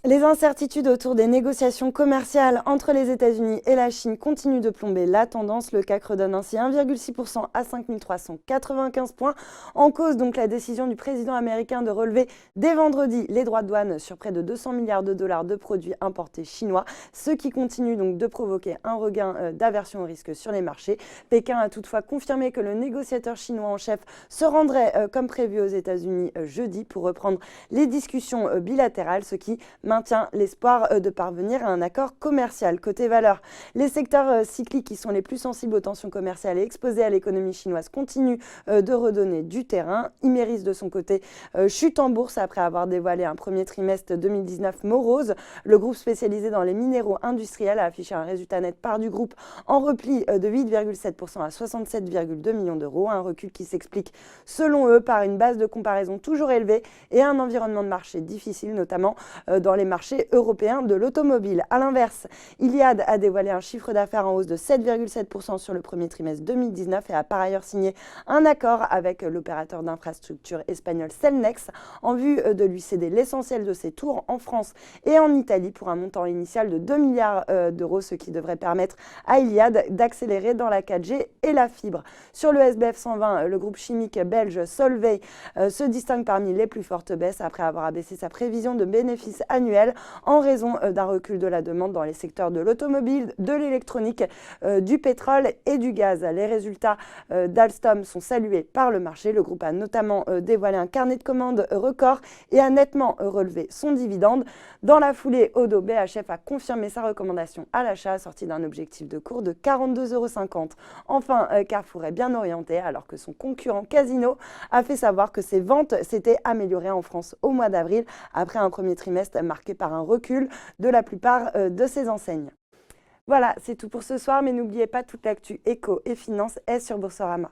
Les incertitudes autour des négociations commerciales entre les États-Unis et la Chine continuent de plomber la tendance. Le CAC redonne ainsi 1,6% à 5395 points. En cause donc la décision du président américain de relever dès vendredi les droits de douane sur près de 200 milliards de dollars de produits importés chinois, ce qui continue donc de provoquer un regain d'aversion au risque sur les marchés. Pékin a toutefois confirmé que le négociateur chinois en chef se rendrait comme prévu aux États-Unis jeudi pour reprendre les discussions bilatérales, ce qui maintient l'espoir de parvenir à un accord commercial. Côté valeur, les secteurs cycliques qui sont les plus sensibles aux tensions commerciales et exposés à l'économie chinoise continuent de redonner du terrain. Imerys de son côté chute en bourse après avoir dévoilé un premier trimestre 2019 morose. Le groupe spécialisé dans les minéraux industriels a affiché un résultat net part du groupe en repli de 8,7% à 67,2 millions d'euros, un recul qui s'explique selon eux par une base de comparaison toujours élevée et un environnement de marché difficile, notamment dans les marchés européens de l'automobile. A l'inverse, Iliad a dévoilé un chiffre d'affaires en hausse de 7,7% sur le premier trimestre 2019 et a par ailleurs signé un accord avec l'opérateur d'infrastructure espagnol Cellnex en vue de lui céder l'essentiel de ses tours en France et en Italie pour un montant initial de 2 milliards d'euros, ce qui devrait permettre à Iliad d'accélérer dans la 4G et la fibre. Sur le SBF 120, le groupe chimique belge Solvay se distingue parmi les plus fortes baisses après avoir abaissé sa prévision de bénéfices annuels en raison d'un recul de la demande dans les secteurs de l'automobile, de l'électronique, du pétrole et du gaz. Les résultats d'Alstom sont salués par le marché. Le groupe a notamment dévoilé un carnet de commandes record et a nettement relevé son dividende. Dans la foulée, Oddo BHF a confirmé sa recommandation à l'achat assortie d'un objectif de cours de 42,50 €. Enfin, Carrefour est bien orienté alors que son concurrent Casino a fait savoir que ses ventes s'étaient améliorées en France au mois d'avril après un premier trimestre marqué par un recul de la plupart de ses enseignes. Voilà, c'est tout pour ce soir, mais n'oubliez pas, toute l'actu éco et finance est sur Boursorama.